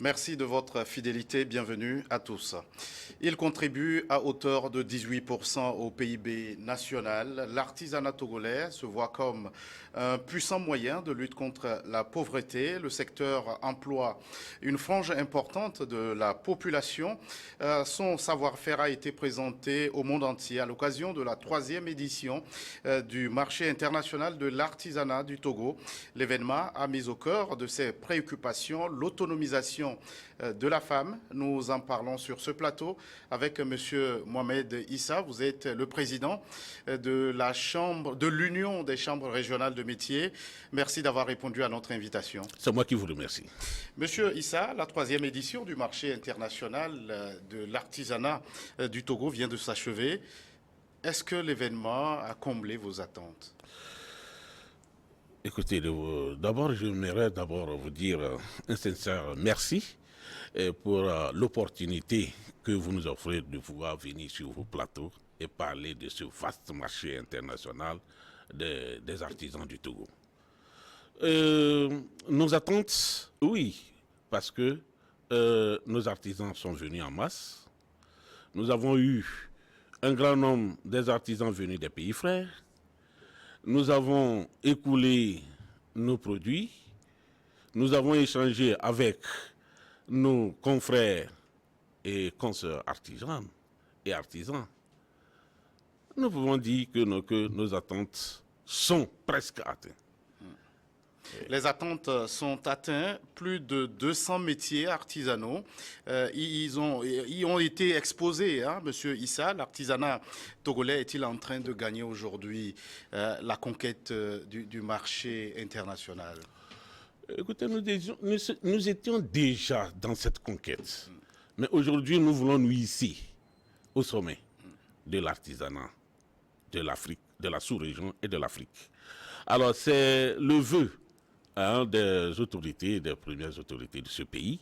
Merci de votre fidélité, bienvenue à tous. Il contribue à hauteur de 18% au PIB national. L'artisanat togolais se voit comme un puissant moyen de lutte contre la pauvreté. Le secteur emploie une frange importante de la population. Son savoir-faire a été présenté au monde entier à l'occasion de la 3e édition du marché international de l'artisanat du Togo. L'événement a mis au cœur de ses préoccupations l'autonomisation de la femme. Nous en parlons sur ce plateau avec M. Mohamed Issa. Vous êtes le président de l'Union des chambres régionales de métiers. Merci d'avoir répondu à notre invitation. C'est moi qui vous remercie. Monsieur Issa, la 3e édition du marché international de l'artisanat du Togo vient de s'achever. Est-ce que l'événement a comblé vos attentes? Écoutez, d'abord, j'aimerais vous dire un sincère merci pour l'opportunité que vous nous offrez de pouvoir venir sur vos plateaux et parler de ce vaste marché international des artisans du Togo. Nos attentes, oui, parce que nos artisans sont venus en masse. Nous avons eu un grand nombre des artisans venus des pays frères. Nous avons écoulé nos produits. Nous avons échangé avec nos confrères et consoeurs artisans et artisans. Nous pouvons dire que nos attentes sont presque atteintes. Les attentes sont atteintes. Plus de 200 métiers artisanaux y ont été exposés. Monsieur Issa, l'artisanat togolais est-il en train de gagner aujourd'hui la conquête du marché international? Écoutez, nous étions déjà dans cette conquête. Mais aujourd'hui, nous voulons nous hisser au sommet de l'artisanat de l'Afrique, de la sous-région et de l'Afrique. Alors, c'est le vœu des autorités, des premières autorités de ce pays.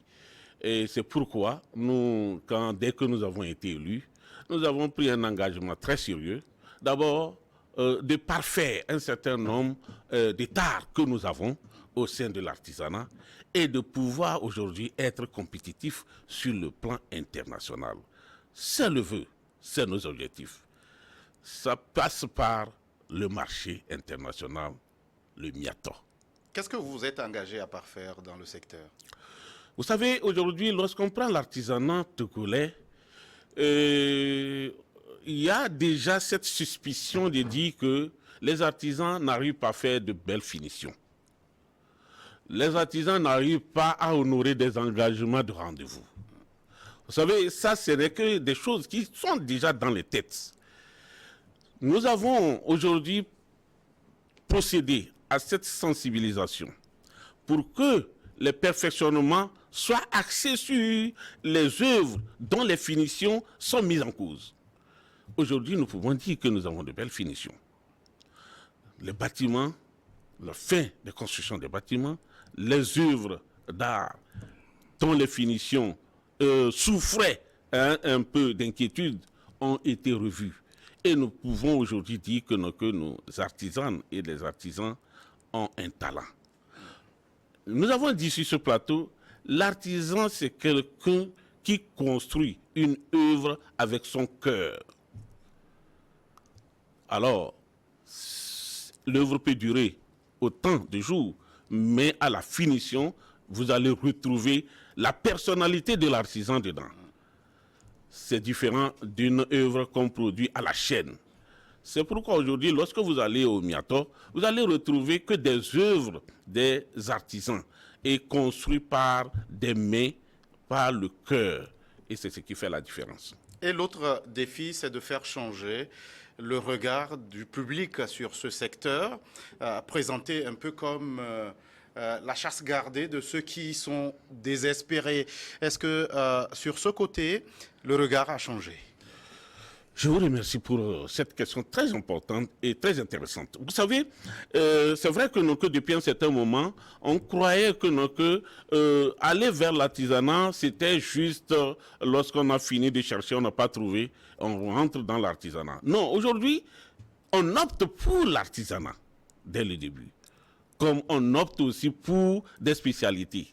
Et c'est pourquoi, dès que nous avons été élus, nous avons pris un engagement très sérieux. D'abord, de parfaire un certain nombre d'états que nous avons au sein de l'artisanat et de pouvoir aujourd'hui être compétitifs sur le plan international. C'est le vœu, c'est nos objectifs. Ça passe par le marché international, le MIATO. Qu'est-ce que vous vous êtes engagé à parfaire dans le secteur? Vous savez, aujourd'hui, lorsqu'on prend l'artisanat togolais, il y a déjà cette suspicion de dire que les artisans n'arrivent pas à faire de belles finitions. Les artisans n'arrivent pas à honorer des engagements de rendez-vous. Vous savez, ça, ce n'est que des choses qui sont déjà dans les têtes. Nous avons aujourd'hui procédé à cette sensibilisation pour que les perfectionnements soient axés sur les œuvres dont les finitions sont mises en cause. Aujourd'hui, nous pouvons dire que nous avons de belles finitions. Les bâtiments, la fin de construction des bâtiments, les œuvres d'art dont les finitions souffraient un peu d'inquiétude ont été revues. Et nous pouvons aujourd'hui dire que nos artisanes et les artisans ont un talent. Nous avons dit sur ce plateau, l'artisan c'est quelqu'un qui construit une œuvre avec son cœur. Alors, l'œuvre peut durer autant de jours, mais à la finition, vous allez retrouver la personnalité de l'artisan dedans. C'est différent d'une œuvre qu'on produit à la chaîne. C'est pourquoi aujourd'hui, lorsque vous allez au MIATO, vous allez retrouver que des œuvres des artisans et construites par des mains, par le cœur. Et c'est ce qui fait la différence. Et l'autre défi, c'est de faire changer le regard du public sur ce secteur, présenté un peu comme la chasse gardée de ceux qui sont désespérés. Est-ce que sur ce côté, le regard a changé? Je vous remercie pour cette question très importante et très intéressante. Vous savez, c'est vrai que depuis un certain moment, on croyait que aller vers l'artisanat, c'était juste lorsqu'on a fini de chercher, on n'a pas trouvé, on rentre dans l'artisanat. Non, aujourd'hui, on opte pour l'artisanat dès le début, comme on opte aussi pour des spécialités.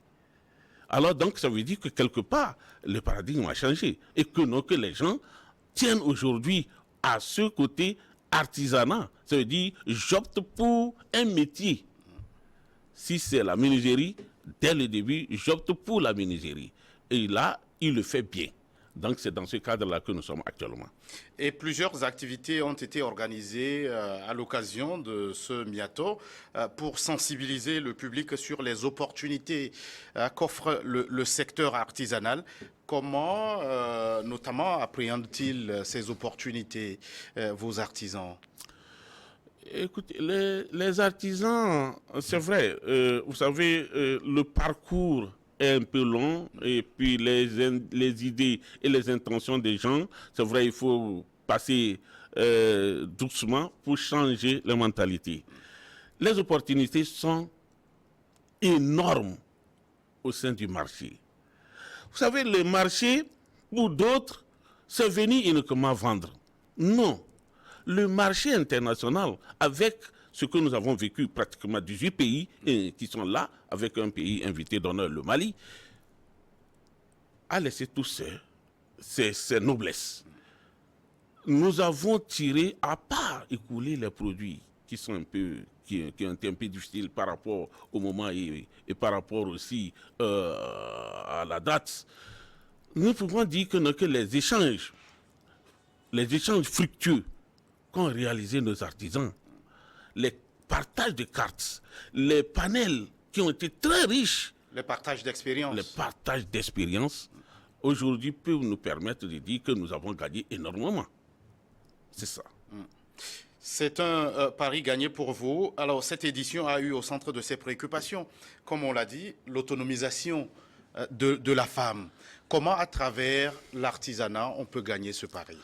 Alors donc ça veut dire que quelque part, le paradigme a changé et que non, que les gens tiennent aujourd'hui à ce côté artisanat. Ça veut dire, j'opte pour un métier. Si c'est la menuiserie, dès le début, j'opte pour la menuiserie. Et là, il le fait bien. Donc c'est dans ce cadre-là que nous sommes actuellement. Et plusieurs activités ont été organisées à l'occasion de ce Miato pour sensibiliser le public sur les opportunités qu'offre le secteur artisanal. Comment, notamment, appréhendent-ils ces opportunités, vos artisans? Écoutez, les artisans, c'est vrai, vous savez, le parcours est un peu long et puis les idées et les intentions des gens, c'est vrai, il faut passer doucement pour changer la mentalité. Les opportunités sont énormes au sein du marché. Vous savez, le marché, pour d'autres, c'est venir uniquement vendre. Non. Le marché international, avec ce que nous avons vécu, pratiquement 18 pays qui sont là, avec un pays invité d'honneur, le Mali, a laissé tout ses noblesses. Nous avons tiré à part écouler les produits qui sont qui ont été un peu difficiles par rapport au moment et par rapport aussi à la date. Nous pouvons dire que les échanges fructueux qu'ont réalisé nos artisans, les partages de cartes, les panels qui ont été très riches, les partages d'expérience. Les partages d'expérience, aujourd'hui, peuvent nous permettre de dire que nous avons gagné énormément. C'est ça. C'est un pari gagné pour vous. Alors, cette édition a eu au centre de ses préoccupations, comme on l'a dit, l'autonomisation de la femme. Comment, à travers l'artisanat, on peut gagner ce pari?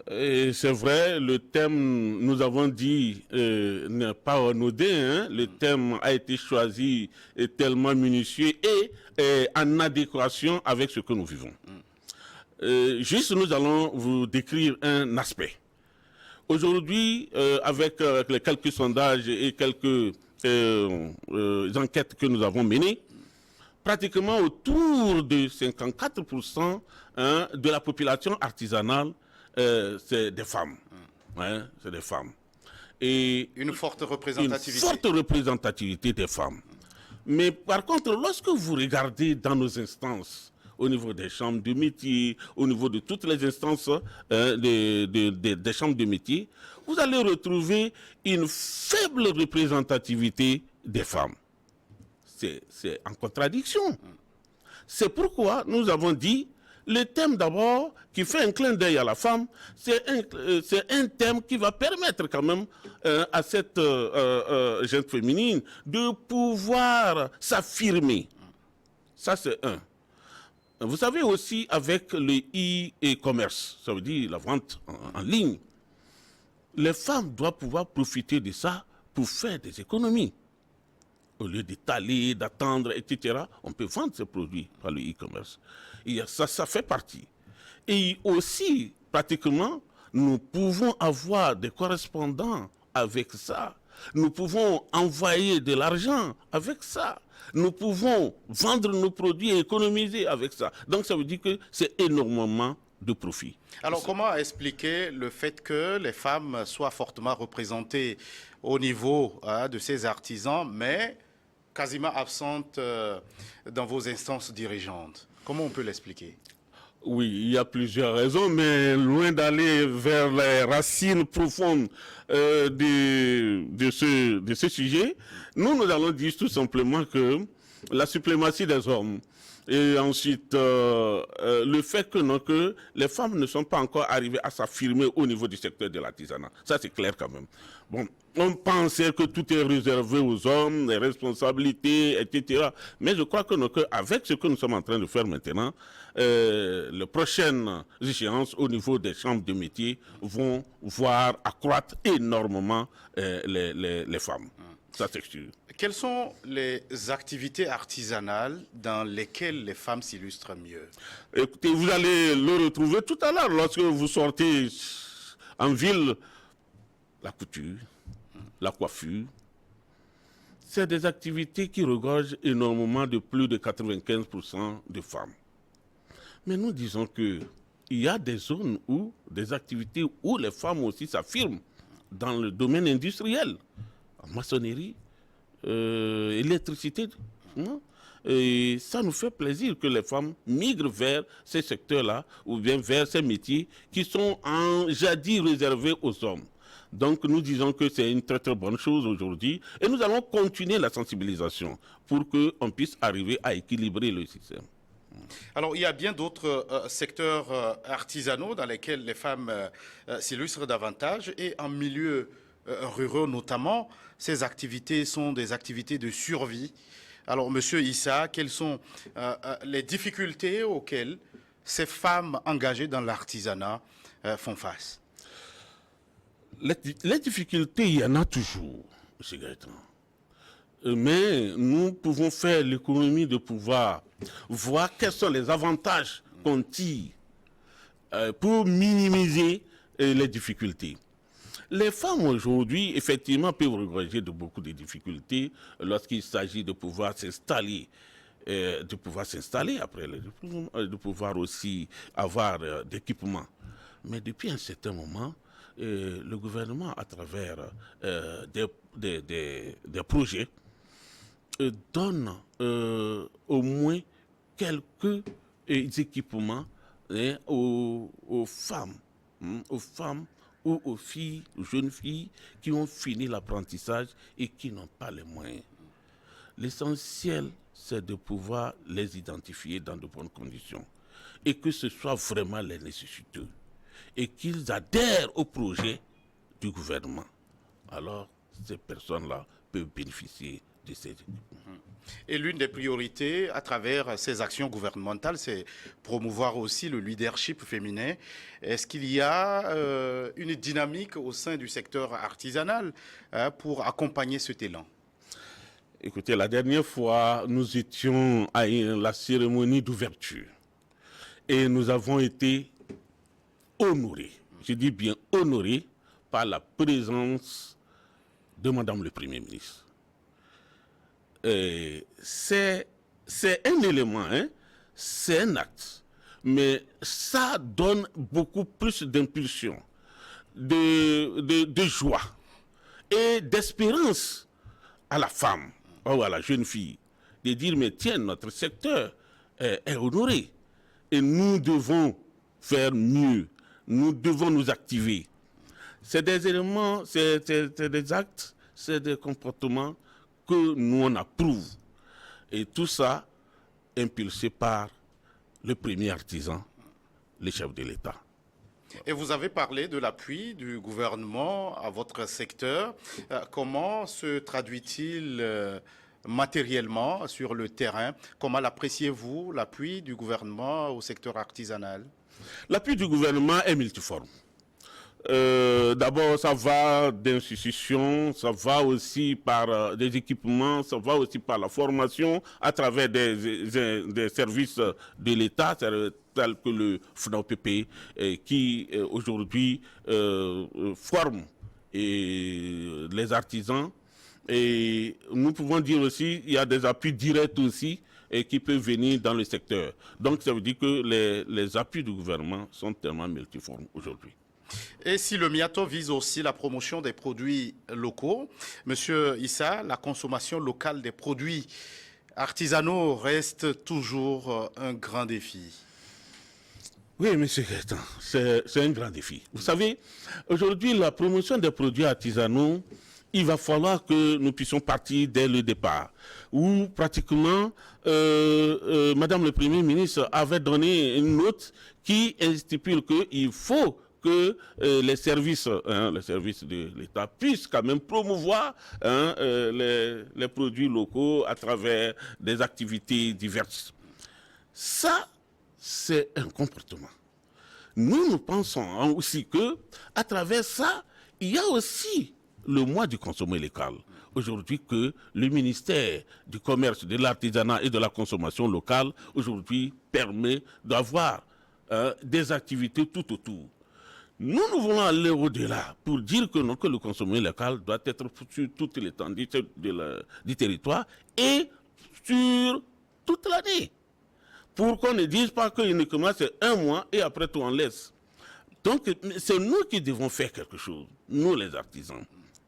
C'est vrai, le thème, nous avons dit, n'est pas anodin. Le thème a été choisi tellement minutieux et en adéquation avec ce que nous vivons. Juste, nous allons vous décrire un aspect. Aujourd'hui, avec les quelques sondages et quelques enquêtes que nous avons menées, pratiquement autour de 54% de la population artisanale, c'est des femmes. C'est des femmes. Et une forte représentativité. Une forte représentativité des femmes. Mais par contre, lorsque vous regardez dans nos instances, au niveau des chambres de métier, au niveau de toutes les instances des chambres de métier, vous allez retrouver une faible représentativité des femmes. C'est en contradiction. C'est pourquoi nous avons dit, le thème d'abord, qui fait un clin d'œil à la femme, c'est un thème qui va permettre quand même à cette jeune féminine de pouvoir s'affirmer. Ça, c'est un. Vous savez aussi, avec le e-commerce, ça veut dire la vente en ligne, les femmes doivent pouvoir profiter de ça pour faire des économies. Au lieu d'étaler, d'attendre, etc., on peut vendre ces produits par le e-commerce. Ça fait partie. Et aussi, pratiquement, nous pouvons avoir des correspondants avec ça. Nous pouvons envoyer de l'argent avec ça. Nous pouvons vendre nos produits et économiser avec ça. Donc, ça veut dire que c'est énormément de profit. Alors, comment expliquer le fait que les femmes soient fortement représentées au niveau de ces artisans, mais quasiment absentes dans vos instances dirigeantes? Comment on peut l'expliquer? Oui, il y a plusieurs raisons, mais loin d'aller vers les racines profondes de ce sujet, nous allons dire tout simplement que la suprématie des hommes et ensuite le fait que les femmes ne sont pas encore arrivées à s'affirmer au niveau du secteur de l'artisanat. Ça, c'est clair quand même. Bon, on pensait que tout est réservé aux hommes, les responsabilités, etc. Mais je crois que avec ce que nous sommes en train de faire maintenant, les prochaines échéances au niveau des chambres de métier vont voir accroître énormément les femmes. Ça, c'est sûr. Quelles sont les activités artisanales dans lesquelles les femmes s'illustrent mieux? Écoutez, vous allez le retrouver tout à l'heure lorsque vous sortez en ville. La couture, la coiffure, c'est des activités qui regorgent énormément de plus de 95% de femmes. Mais nous disons qu'il y a des zones où, des activités où les femmes aussi s'affirment dans le domaine industriel, en maçonnerie, électricité. Non? Et ça nous fait plaisir que les femmes migrent vers ces secteurs-là ou bien vers ces métiers qui sont jadis réservés aux hommes. Donc nous disons que c'est une très très bonne chose aujourd'hui et nous allons continuer la sensibilisation pour qu'on puisse arriver à équilibrer le système. Alors, il y a bien d'autres secteurs artisanaux dans lesquels les femmes s'illustrent davantage et en milieu ruraux notamment, ces activités sont des activités de survie. Alors, Monsieur Issa, quelles sont les difficultés auxquelles ces femmes engagées dans l'artisanat font face? Les difficultés, il y en a toujours, M. Gaëtan. Mais nous pouvons faire l'économie de pouvoir voir quels sont les avantages qu'on tire pour minimiser les difficultés. Les femmes aujourd'hui, effectivement, peuvent regretter de beaucoup de difficultés lorsqu'il s'agit de pouvoir s'installer. Après le diplôme, de pouvoir aussi avoir d'équipements. Mais depuis un certain moment, le gouvernement, à travers des projets, donne au moins quelques équipements aux femmes ou aux filles, aux jeunes filles qui ont fini l'apprentissage et qui n'ont pas les moyens. L'essentiel, c'est de pouvoir les identifier dans de bonnes conditions et que ce soit vraiment les nécessiteux et qu'ils adhèrent au projet du gouvernement. Alors, ces personnes-là peuvent bénéficier de ces équipements. Et l'une des priorités à travers ces actions gouvernementales, c'est promouvoir aussi le leadership féminin. Est-ce qu'il y a une dynamique au sein du secteur artisanal pour accompagner cet élan? Écoutez, la dernière fois, nous étions à la cérémonie d'ouverture et nous avons été honorés, je dis bien honorés, par la présence de Madame le Premier ministre. C'est un élément, hein? C'est un acte, mais ça donne beaucoup plus d'impulsion, de joie et d'espérance à la femme ou à la jeune fille, de dire mais tiens, notre secteur est honoré et nous devons faire mieux, nous devons nous activer. C'est des éléments, c'est des actes, c'est des comportements que nous on approuve. Et tout ça impulsé par le premier artisan, le chef de l'État. Et vous avez parlé de l'appui du gouvernement à votre secteur. Comment se traduit-il matériellement sur le terrain? Comment l'appréciez-vous, l'appui du gouvernement au secteur artisanal? L'appui du gouvernement est multiforme. D'abord, ça va d'institutions, ça va aussi par des équipements, ça va aussi par la formation à travers des services de l'État, tels que le FNOPP, qui aujourd'hui forme les artisans. Et nous pouvons dire aussi qu'il y a des appuis directs aussi qui peuvent venir dans le secteur. Donc, ça veut dire que les appuis du gouvernement sont tellement multiformes aujourd'hui. Et si le MIATO vise aussi la promotion des produits locaux, Monsieur Issa, la consommation locale des produits artisanaux reste toujours un grand défi. Oui, Monsieur Gaëtan, c'est un grand défi. Vous savez, aujourd'hui, la promotion des produits artisanaux, il va falloir que nous puissions partir dès le départ, où pratiquement Madame le Premier ministre avait donné une note qui stipule qu'il faut que les services de l'État puissent quand même promouvoir les produits locaux à travers des activités diverses. Ça, c'est un comportement. Nous pensons aussi que à travers ça, il y a aussi le mois du consommé local. Aujourd'hui, que le ministère du Commerce, de l'Artisanat et de la Consommation locale, aujourd'hui, permet d'avoir des activités tout autour. Nous voulons aller au-delà pour dire que, non, que le consommé local doit être sur toute l'étendue du territoire et sur toute l'année. Pour qu'on ne dise pas qu'uniquement c'est un mois et après tout on laisse. Donc c'est nous qui devons faire quelque chose, nous les artisans,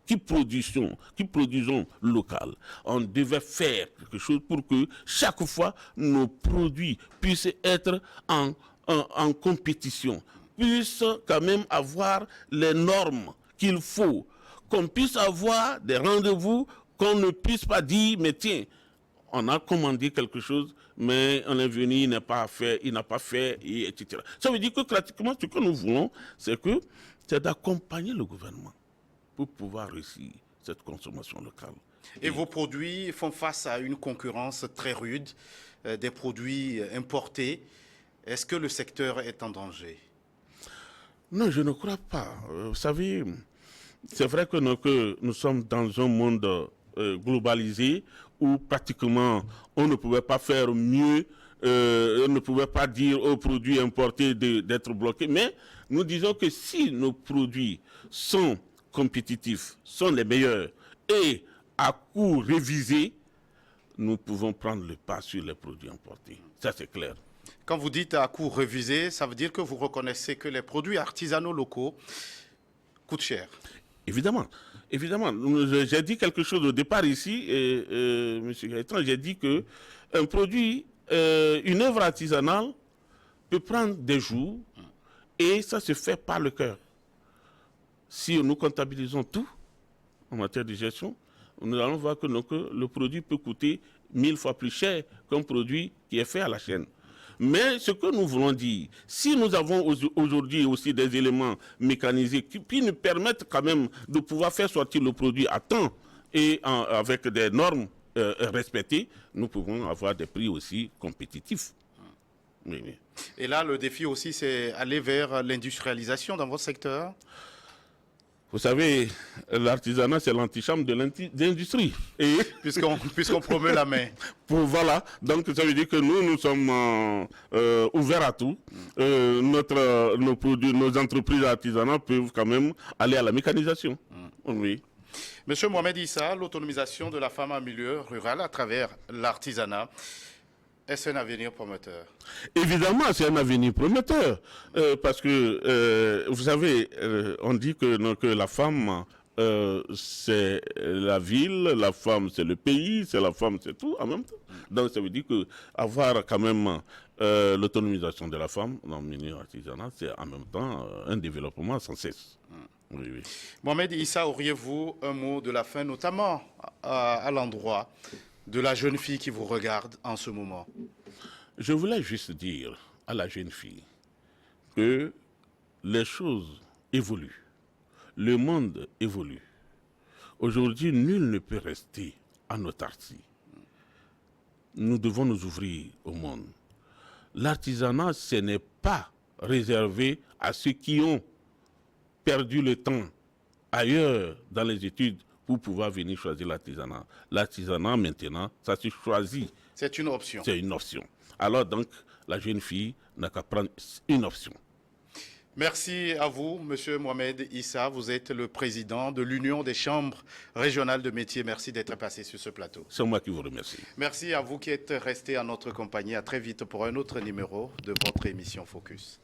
qui produisons local. On devait faire quelque chose pour que chaque fois nos produits puissent être en compétition, puissent quand même avoir les normes qu'il faut, qu'on puisse avoir des rendez-vous, qu'on ne puisse pas dire, mais tiens, on a commandé quelque chose, mais on est venu, il n'a pas fait, etc. Ça veut dire que pratiquement ce que nous voulons, c'est d'accompagner le gouvernement pour pouvoir réussir cette consommation locale. Et vos produits font face à une concurrence très rude, des produits importés. Est-ce que le secteur est en danger? Non, je ne crois pas. Vous savez, c'est vrai que nous sommes dans un monde globalisé où pratiquement on ne pouvait pas faire mieux, on ne pouvait pas dire aux produits importés d'être bloqués. Mais nous disons que si nos produits sont compétitifs, sont les meilleurs et à coût révisé, nous pouvons prendre le pas sur les produits importés. Ça, c'est clair. Quand vous dites à coût révisé, ça veut dire que vous reconnaissez que les produits artisanaux locaux coûtent cher. Évidemment, évidemment. J'ai dit quelque chose au départ ici, M. Gaëtan, j'ai dit que un produit, une œuvre artisanale peut prendre des jours et ça se fait par le cœur. Si nous comptabilisons tout en matière de gestion, nous allons voir que le produit peut coûter 1000 fois plus cher qu'un produit qui est fait à la chaîne. Mais ce que nous voulons dire, si nous avons aujourd'hui aussi des éléments mécanisés qui nous permettent quand même de pouvoir faire sortir le produit à temps et avec des normes respectées, nous pouvons avoir des prix aussi compétitifs. Oui, oui. Et là, le défi aussi, c'est aller vers l'industrialisation dans votre secteur. Vous savez, l'artisanat, c'est l'antichambre de l'industrie. Et puisqu'on promeut la main. Voilà, donc ça veut dire que nous sommes ouverts à tout. Nos produits, nos entreprises artisanales peuvent quand même aller à la mécanisation. Oui. Monsieur Mohamed Issa, l'autonomisation de la femme en milieu rural à travers l'artisanat, est-ce un avenir prometteur? Évidemment, c'est un avenir prometteur. Parce que, vous savez, on dit que la femme, c'est la ville, la femme, c'est le pays, c'est la femme, c'est tout en même temps. Donc, ça veut dire qu'avoir quand même l'autonomisation de la femme dans le milieu artisanal, c'est en même temps un développement sans cesse. Oui, oui. Mohamed Issa, auriez-vous un mot de la fin, notamment à l'endroit de la jeune fille qui vous regarde en ce moment? Je voulais juste dire à la jeune fille que les choses évoluent, le monde évolue. Aujourd'hui, nul ne peut rester en autarcie. Nous devons nous ouvrir au monde. L'artisanat, ce n'est pas réservé à ceux qui ont perdu le temps ailleurs dans les études pour pouvoir venir choisir l'artisanat. L'artisanat, maintenant, ça se choisit. C'est une option. C'est une option. Alors donc, la jeune fille n'a qu'à prendre une option. Merci à vous, Monsieur Mohamed Issa. Vous êtes le président de l'Union des chambres régionales de métiers. Merci d'être passé sur ce plateau. C'est moi qui vous remercie. Merci à vous qui êtes restés en notre compagnie. À très vite pour un autre numéro de votre émission Focus.